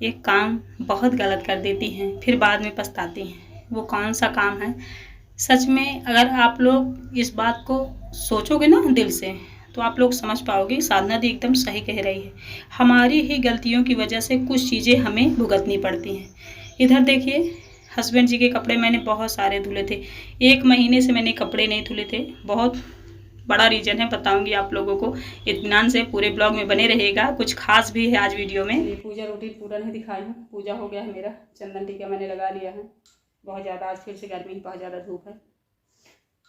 एक काम बहुत गलत कर देती हैं, फिर बाद में पछताती हैं। वो कौन सा काम है? सच में अगर आप लोग इस बात को सोचोगे ना दिल से, तो आप लोग समझ पाओगे साधना दी एकदम सही कह रही है। हमारी ही गलतियों की वजह से कुछ चीज़ें हमें भुगतनी पड़ती हैं। इधर देखिए, हस्बैंड जी के कपड़े मैंने बहुत सारे धुले थे। 1 महीने से मैंने कपड़े नहीं धुले थे। बहुत बड़ा रीज़न है, बताऊंगी आप लोगों को। इत्मीनान से पूरे ब्लॉग में बने रहेगा। कुछ खास भी है आज वीडियो में। पूजा रूटीन पूरा नहीं दिखाई हूँ। पूजा हो गया है मेरा, चंदन टीका मैंने लगा लिया है। बहुत ज़्यादा आज फिर से गर्मी, बहुत ज़्यादा धूप है,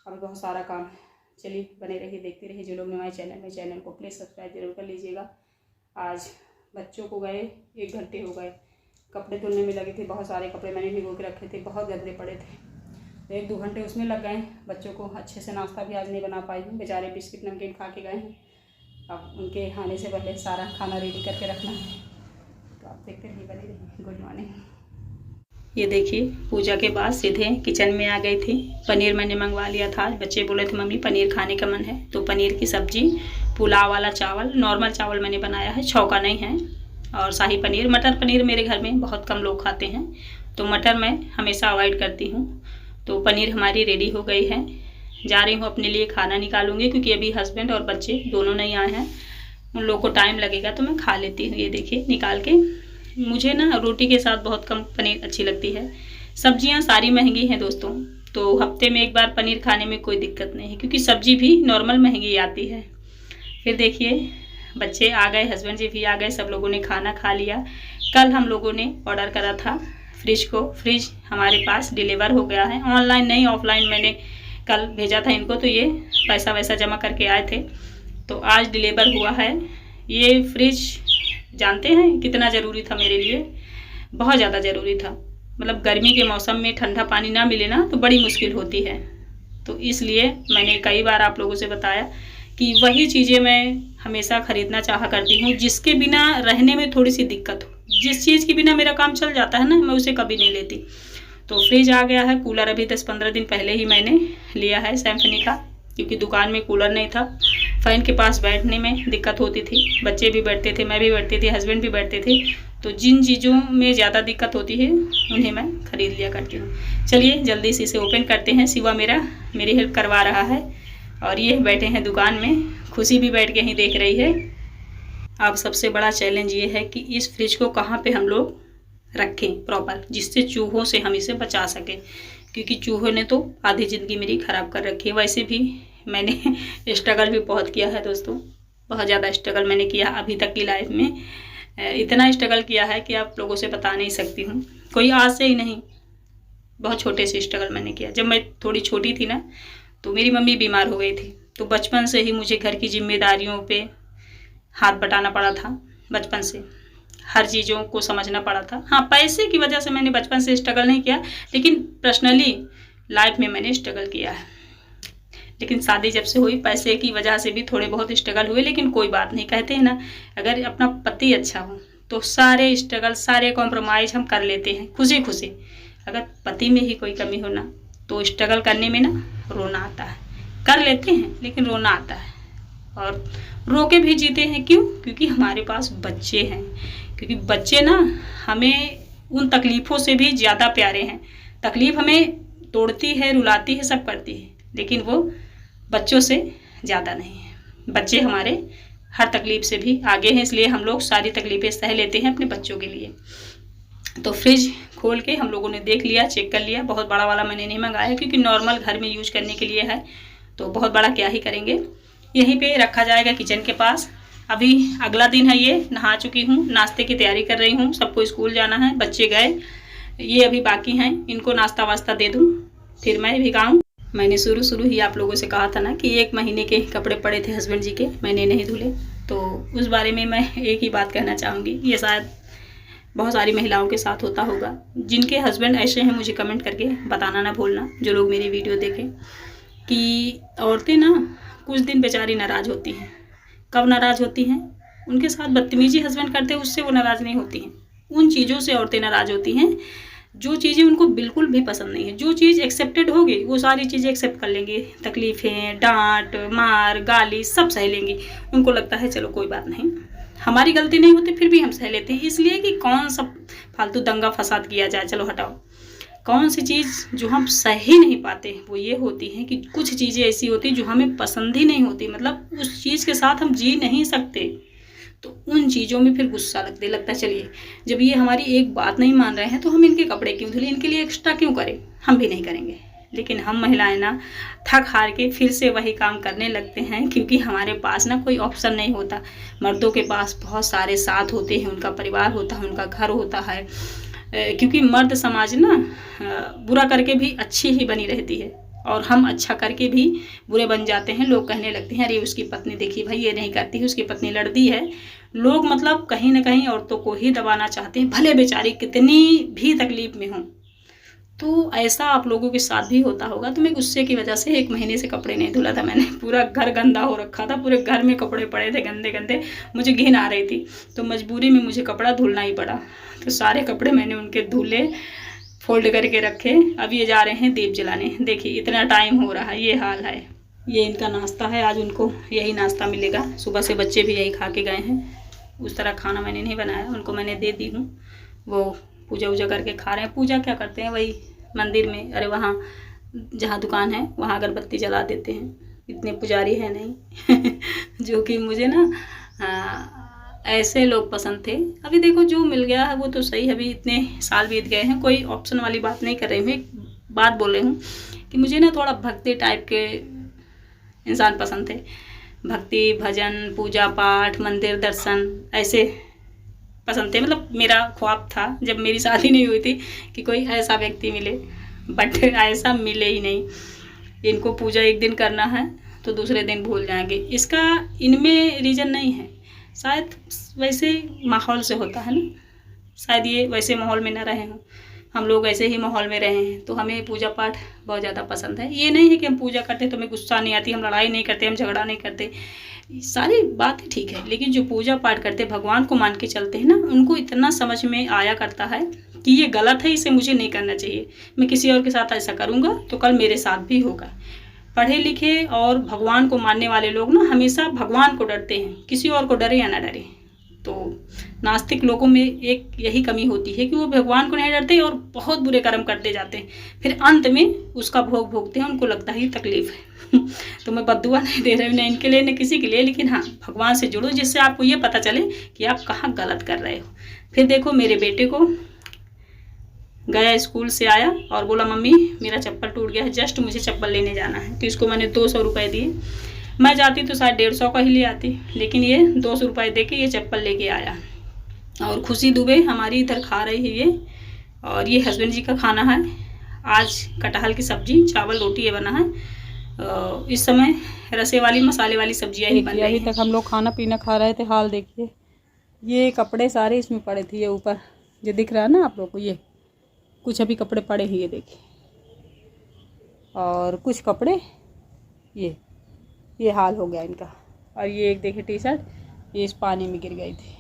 अभी बहुत सारा काम है। चलिए बने रहिए, देखते रहिए। जो लोग नए चैनल को प्लीज़ सब्सक्राइब जरूर कर लीजिएगा। आज बच्चों को गए 1 घंटे हो गए, कपड़े धुलने में लगे थे। बहुत सारे कपड़े मैंने भिगो के रखे थे, बहुत गंदे पड़े थे, तो 1-2 घंटे उसमें लग गए। बच्चों को अच्छे से नाश्ता भी आज नहीं बना पाई हूँ, बेचारे बिस्किट नमकीन खा के गए हैं। अब उनके आने से पहले सारा खाना रेडी करके रखना है, तो आप देखते रहिए, बने रहिए। Good morning. ये देखिए, पूजा के बाद सीधे किचन में आ गई थी। पनीर मैंने मंगवा लिया था। बच्चे बोले थे मम्मी पनीर खाने का मन है, तो पनीर की सब्जी, पुलाव वाला चावल, नॉर्मल चावल मैंने बनाया है, छौका नहीं है, और शाही पनीर। मटर पनीर मेरे घर में बहुत कम लोग खाते हैं, तो मटर मैं हमेशा अवॉइड करती हूँ। तो पनीर हमारी रेडी हो गई है। जा रही हूँ अपने लिए खाना निकालूंगी, क्योंकि अभी हस्बैंड और बच्चे दोनों नहीं आए हैं। उन लोगों को टाइम लगेगा तो मैं खा लेती हूँ। ये देखिए निकाल के। मुझे ना रोटी के साथ बहुत कम पनीर अच्छी लगती है। सब्जियाँ सारी महंगी हैं दोस्तों, तो हफ्ते में 1 बार पनीर खाने में कोई दिक्कत नहीं है, क्योंकि सब्जी भी नॉर्मल महंगी आती है। फिर देखिए, बच्चे आ गए, हस्बैंड जी भी आ गए, सब लोगों ने खाना खा लिया। कल हम लोगों ने ऑर्डर करा था फ्रिज को, फ्रिज हमारे पास डिलीवर हो गया है। ऑनलाइन नहीं, ऑफलाइन मैंने कल भेजा था इनको, तो ये पैसा वैसा जमा करके आए थे, तो आज डिलीवर हुआ है। ये फ्रिज जानते हैं कितना ज़रूरी था मेरे लिए? बहुत ज़्यादा ज़रूरी था। मतलब गर्मी के मौसम में ठंडा पानी ना मिले ना तो बड़ी मुश्किल होती है। तो इसलिए मैंने कई बार आप लोगों से बताया कि वही चीज़ें मैं हमेशा ख़रीदना चाहा करती हूँ जिसके बिना रहने में थोड़ी सी दिक्कत हो। जिस चीज़ के बिना मेरा काम चल जाता है ना, मैं उसे कभी नहीं लेती। तो फ्रिज आ गया है। कूलर अभी 10-15 दिन पहले ही मैंने लिया है सैमसंग का, क्योंकि दुकान में कूलर नहीं था। फ़ैन के पास बैठने में दिक्कत होती थी, बच्चे भी बैठते थे, मैं भी बैठती थी, हस्बैंड भी बैठते थे, तो जिन चीज़ों में ज़्यादा दिक्कत होती है उन्हें मैं ख़रीद लिया करती हूँ। चलिए जल्दी से इसे ओपन करते हैं। शिवा मेरी हेल्प करवा रहा है, और ये बैठे हैं दुकान में। खुशी भी बैठ के ही देख रही है। अब सबसे बड़ा चैलेंज ये है कि इस फ्रिज को कहाँ पे हम लोग रखें प्रॉपर, जिससे चूहों से हम इसे बचा सकें, क्योंकि चूहों ने तो आधी ज़िंदगी मेरी ख़राब कर रखी है। वैसे भी मैंने स्ट्रगल भी बहुत किया है दोस्तों, बहुत ज़्यादा स्ट्रगल मैंने किया अभी तक की लाइफ में। इतना स्ट्रगल किया है कि आप लोगों से बता नहीं सकती हूँ। कोई आज से ही नहीं, बहुत छोटे से स्ट्रगल मैंने किया। जब मैं थोड़ी छोटी थी ना, तो मेरी मम्मी बीमार हो गई थी, तो बचपन से ही मुझे घर की जिम्मेदारियों पे हाथ बटाना पड़ा था। बचपन से हर चीज़ों को समझना पड़ा था। हाँ, पैसे की वजह से मैंने बचपन से स्ट्रगल नहीं किया, लेकिन पर्सनली लाइफ में मैंने स्ट्रगल किया है। लेकिन शादी जब से हुई, पैसे की वजह से भी थोड़े बहुत स्ट्रगल हुए, लेकिन कोई बात नहीं। कहते हैं ना, अगर अपना पति अच्छा हो तो सारे स्ट्रगल, सारे कॉम्प्रोमाइज़ हम कर लेते हैं खुशी खुशी। अगर पति में ही कोई कमी हो ना, तो स्ट्रगल करने में ना रोना आता है। कर लेते हैं लेकिन रोना आता है, और रो के भी जीते हैं। क्यों? क्योंकि हमारे पास बच्चे हैं। क्योंकि बच्चे ना हमें उन तकलीफ़ों से भी ज़्यादा प्यारे हैं। तकलीफ़ हमें तोड़ती है, रुलाती है, सब करती है, लेकिन वो बच्चों से ज़्यादा नहीं है। बच्चे हमारे हर तकलीफ़ से भी आगे हैं, इसलिए हम लोग सारी तकलीफ़ें सह लेते हैं अपने बच्चों के लिए। तो फ्रिज खोल के हम लोगों ने देख लिया, चेक कर लिया। बहुत बड़ा वाला मैंने नहीं मंगाया, क्योंकि नॉर्मल घर में यूज करने के लिए है, तो बहुत बड़ा क्या ही करेंगे। यहीं पे रखा जाएगा किचन के पास। अभी अगला दिन है, ये नहा चुकी हूँ, नाश्ते की तैयारी कर रही हूँ। सबको स्कूल जाना है, बच्चे गए, ये अभी बाकी हैं, इनको नाश्ता वास्ता दे दूँ, फिर मैं भी खाऊँ। मैंने शुरू ही आप लोगों से कहा था ना कि 1 महीने के कपड़े पड़े थे हस्बैंड जी के, मैंने नहीं धुले। तो उस बारे में मैं एक ही बात कहना चाहूँगी। ये शायद बहुत सारी महिलाओं के साथ होता होगा। जिनके हस्बैंड ऐसे हैं, मुझे कमेंट करके बताना ना भूलना, जो लोग मेरी वीडियो देखें, कि औरतें ना कुछ दिन बेचारी नाराज़ होती हैं। कब नाराज़ होती हैं? उनके साथ बदतमीजी हस्बैंड करते हैं, उससे वो नाराज़ नहीं होती हैं। उन चीज़ों से औरतें नाराज़ होती हैं जो चीज़ें उनको बिल्कुल भी पसंद नहीं है। जो चीज़ एक्सेप्टेड होगी वो सारी चीज़ें एक्सेप्ट कर लेंगी। तकलीफ़ें, डांट, मार, गाली सब सह लेंगी। उनको लगता है चलो कोई बात नहीं, हमारी गलती नहीं होती फिर भी हम सह लेते हैं, इसलिए कि कौन सा फालतू दंगा फसाद किया जाए, चलो हटाओ। कौन सी चीज़ जो हम सह ही नहीं पाते वो ये होती है कि कुछ चीज़ें ऐसी होती जो हमें पसंद ही नहीं होती, मतलब उस चीज़ के साथ हम जी नहीं सकते, तो उन चीज़ों में फिर गुस्सा लगता है। चलिए जब ये हमारी एक बात नहीं मान रहे हैं तो हम इनके कपड़े क्यों धुले, इनके लिए एक्स्ट्रा क्यों करें, हम भी नहीं करेंगे। लेकिन हम महिलाएं ना थक हार के फिर से वही काम करने लगते हैं, क्योंकि हमारे पास ना कोई ऑप्शन नहीं होता। मर्दों के पास बहुत सारे साथ होते हैं, उनका परिवार होता है, उनका घर होता है, क्योंकि मर्द समाज ना बुरा करके भी अच्छी ही बनी रहती है, और हम अच्छा करके भी बुरे बन जाते हैं। लोग कहने लगते हैं अरे उसकी पत्नी देखिए भाई ये नहीं करती है, उसकी पत्नी लड़ती है। लोग मतलब कहीं ना कहीं औरतों को ही दबाना चाहते हैं, भले बेचारी कितनी भी तकलीफ में हो। तो ऐसा आप लोगों के साथ भी होता होगा। तो मैं गुस्से की वजह से 1 महीने से कपड़े नहीं धुला था मैंने, पूरा घर गंदा हो रखा था, पूरे घर में कपड़े पड़े थे गंदे गंदे, मुझे घिन आ रही थी, तो मजबूरी में मुझे कपड़ा धुलना ही पड़ा। तो सारे कपड़े मैंने उनके धुले, फोल्ड करके रखे। अब ये जा रहे हैं दीप जलाने, देखिए इतना टाइम हो रहा है, ये हाल है। ये इनका नाश्ता है, आज उनको यही नाश्ता मिलेगा, सुबह से बच्चे भी यही खा के गए हैं। उस तरह खाना मैंने नहीं बनाया, उनको मैंने दे दी हूँ, वो पूजा वूजा करके खा रहे हैं। पूजा क्या करते हैं, वही मंदिर में, अरे वहाँ जहाँ दुकान है वहाँ अगरबत्ती जला देते हैं, इतने पुजारी है नहीं जो कि मुझे ना ऐसे लोग पसंद थे। अभी देखो जो मिल गया है वो तो सही है, अभी इतने साल बीत गए हैं, कोई ऑप्शन वाली बात नहीं कर रही हूँ। एक बात बोल रही हूँ कि मुझे ना थोड़ा भक्ति टाइप के इंसान पसंद थे, भक्ति भजन पूजा पाठ मंदिर दर्शन ऐसे पसंद थे। मतलब मेरा ख्वाब था जब मेरी शादी नहीं हुई थी कि कोई ऐसा व्यक्ति मिले, बट ऐसा मिले ही नहीं। इनको पूजा एक दिन करना है तो दूसरे दिन भूल जाएंगे, इसका इनमें रीज़न नहीं है, शायद वैसे माहौल से होता है ना, शायद ये वैसे माहौल में ना रहे हों, हम लोग ऐसे ही माहौल में रहे हैं, तो हमें पूजा पाठ बहुत ज़्यादा पसंद है। ये नहीं है कि हम पूजा करते हैं तो हमें गुस्सा नहीं आती, हम लड़ाई नहीं करते, हम झगड़ा नहीं करते, सारी बातें ठीक है। लेकिन जो पूजा पाठ करते भगवान को मान के चलते हैं ना, उनको इतना समझ में आया करता है कि ये गलत है, इसे मुझे नहीं करना चाहिए, मैं किसी और के साथ ऐसा करूँगा तो कल मेरे साथ भी होगा। पढ़े लिखे और भगवान को मानने वाले लोग ना हमेशा भगवान को डरते हैं, किसी और को डरे या ना डरे। तो नास्तिक लोगों में एक यही कमी होती है कि वो भगवान को नहीं डरते और बहुत बुरे कर्म करते जाते हैं, फिर अंत में उसका भोग भोगते हैं, उनको लगता है तकलीफ है तो मैं बद्दुआ नहीं दे रही हूँ, न इनके लिए न किसी के लिए, लेकिन हाँ भगवान से जुड़ो जिससे आपको ये पता चले कि आप कहाँ गलत कर रहे हो। फिर देखो मेरे बेटे को गया, स्कूल से आया और बोला मम्मी मेरा चप्पल टूट गया है, जस्ट मुझे चप्पल लेने जाना है। तो इसको मैंने 200 रुपये दिए, मैं जाती तो शायद 150 का ही ले आती, लेकिन ये 200 रुपये दे के ये चप्पल लेके आया। और खुशी दुबे हमारी इधर खा रही है ये, और ये हस्बैंड जी का खाना है। आज कटहल की सब्जी चावल रोटी ये बना है। इस समय रसे वाली मसाले वाली सब्जियाँ ही बन रही हैं। अभी तक हम लोग खाना पीना खा रहे थे, हाल देखिए ये कपड़े सारे इसमें पड़े थे, ये ऊपर जो दिख रहा है ना आप लोग को, ये कुछ अभी कपड़े पड़े ही ये देखिए, और कुछ कपड़े ये हाल हो गया इनका। और ये एक देखिए टी शर्ट ये इस पानी में गिर गई थी।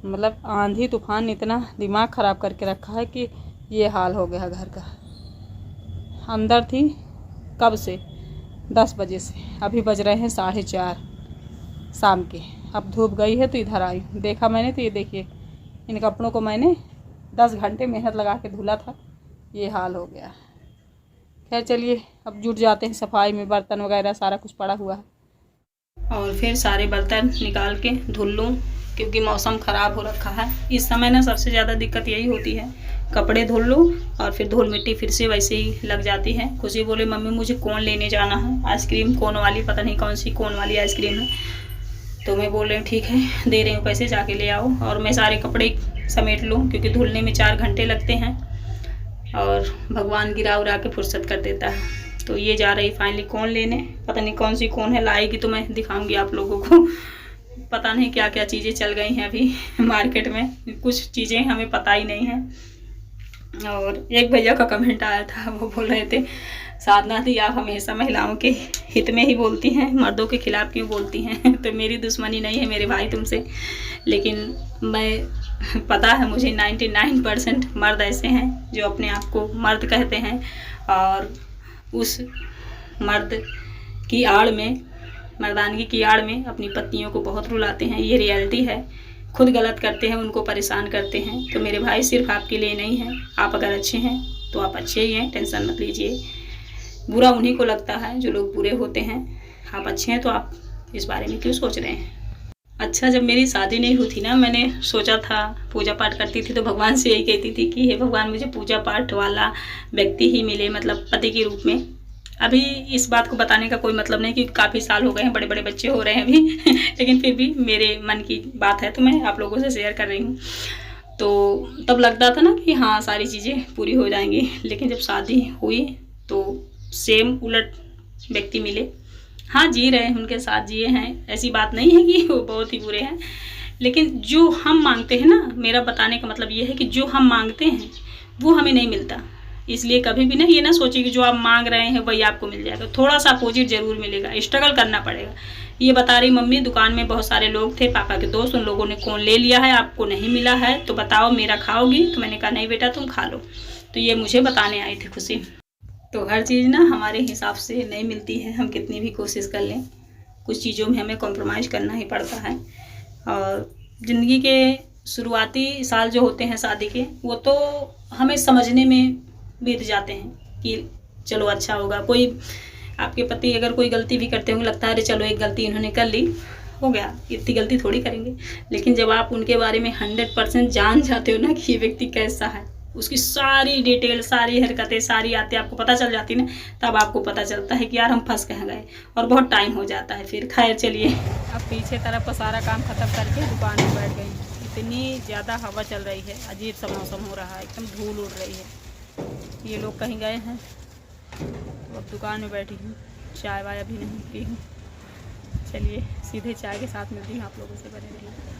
मतलब आंधी तूफान इतना दिमाग ख़राब करके रखा है कि ये हाल हो गया घर का। अंदर थी कब से, 10 बजे से, अभी बज रहे हैं 4:30 शाम के। अब धूप गई है तो इधर आई, देखा मैंने तो ये देखिए इन कपड़ों को मैंने 10 घंटे मेहनत लगा के धुला था, ये हाल हो गया। खैर चलिए अब जुट जाते हैं सफाई में, बर्तन वगैरह सारा कुछ पड़ा हुआ है। और फिर सारे बर्तन निकाल के धुल लूँ क्योंकि मौसम ख़राब हो रखा है। इस समय ना सबसे ज़्यादा दिक्कत यही होती है, कपड़े धुल लो और फिर धूल मिट्टी फिर से वैसे ही लग जाती है। खुशी बोले मम्मी मुझे कोन लेने जाना है, आइसक्रीम कोन वाली, पता नहीं कौन सी कोन वाली आइसक्रीम है। तो मैं बोल रही हूँ ठीक है दे रही हूँ पैसे, जाके ले आओ। और मैं सारे कपड़े समेट लूँ क्योंकि धुलने में 4 घंटे लगते हैं और भगवान गिरा उरा के फुर्सत कर देता है। तो ये जा रही फाइनली कोन लेने, पता नहीं कौन सी कोन है, लाएगी तो मैं दिखाऊंगी आप लोगों को। पता नहीं क्या क्या चीज़ें चल गई हैं अभी मार्केट में, कुछ चीज़ें हमें पता ही नहीं है। और एक भैया का कमेंट आया था, वो बोल रहे थे साधना दी आप हमेशा महिलाओं के हित में ही बोलती हैं, मर्दों के खिलाफ क्यों बोलती हैं। तो मेरी दुश्मनी नहीं है मेरे भाई तुमसे, लेकिन मैं पता है मुझे 99% मर्द ऐसे हैं जो अपने आप को मर्द कहते हैं और उस मर्द की आड़ में मर्दानगी की आड़ में अपनी पत्नियों को बहुत रुलाते हैं, ये रियलिटी है। खुद गलत करते हैं, उनको परेशान करते हैं। तो मेरे भाई सिर्फ आपके लिए नहीं है, आप अगर अच्छे हैं तो आप अच्छे ही हैं, टेंशन मत लीजिए। बुरा उन्हीं को लगता है जो लोग बुरे होते हैं। आप अच्छे हैं तो आप इस बारे में क्यों सोच रहे हैं। अच्छा, जब मेरी शादी नहीं हुई थी ना, मैंने सोचा था, पूजा पाठ करती थी तो भगवान से यही कहती थी कि हे भगवान मुझे पूजा पाठ वाला व्यक्ति ही मिले, मतलब पति के रूप में। अभी इस बात को बताने का कोई मतलब नहीं क्योंकि काफ़ी साल हो गए हैं, बड़े बड़े बच्चे हो रहे हैं अभी लेकिन फिर भी मेरे मन की बात है तो मैं आप लोगों से शेयर कर रही हूँ। तो तब लगता था ना कि हाँ सारी चीज़ें पूरी हो जाएंगी, लेकिन जब शादी हुई तो सेम उलट व्यक्ति मिले। हाँ, जी रहे हैं, उनके साथ जिए हैं, ऐसी बात नहीं है कि वो बहुत ही बुरे हैं, लेकिन जो हम मांगते हैं ना, मेरा बताने का मतलब ये है कि जो हम मांगते हैं वो हमें नहीं मिलता। इसलिए कभी भी ना ये ना सोचिए कि जो आप मांग रहे हैं वही आपको मिल जाएगा, थोड़ा सा अपोजिट जरूर मिलेगा, स्ट्रगल करना पड़ेगा। ये बता रही मम्मी, दुकान में बहुत सारे लोग थे, पापा के दोस्त, उन लोगों ने कौन ले लिया है, आपको नहीं मिला है तो बताओ मेरा खाओगी। तो मैंने कहा नहीं बेटा तुम खा लो। तो ये मुझे बताने आई थी खुशी। तो हर चीज़ ना हमारे हिसाब से नहीं मिलती है, हम कितनी भी कोशिश कर लें, कुछ चीज़ों में हमें कॉम्प्रोमाइज़ करना ही पड़ता है। और ज़िंदगी के शुरुआती साल जो होते हैं शादी के, वो तो हमें समझने में बीत जाते हैं कि चलो अच्छा होगा। कोई आपके पति अगर कोई गलती भी करते होंगे, लगता है अरे चलो एक गलती इन्होंने कर ली, हो गया, इतनी गलती थोड़ी करेंगे। लेकिन जब आप उनके बारे में 100% जान जाते हो ना कि ये व्यक्ति कैसा है, उसकी सारी डिटेल, सारी हरकतें, सारी आते आपको पता चल जाती ना, तब आपको पता चलता है कि यार हम फंस कहाँ गए, और बहुत टाइम हो जाता है फिर। खैर चलिए, अब पीछे तरफ का सारा काम खत्म करके दुकान में बैठ गई। इतनी ज़्यादा हवा चल रही है, अजीब सा मौसम हो रहा है, एकदम धूल उड़ रही है। ये लोग कहीं गए हैं तो अब दुकान में बैठी हूँ, चाय वाय अभी नहीं पी हूँ। चलिए सीधे चाय के साथ मिलती हूँ आप लोगों से, बने रहिए।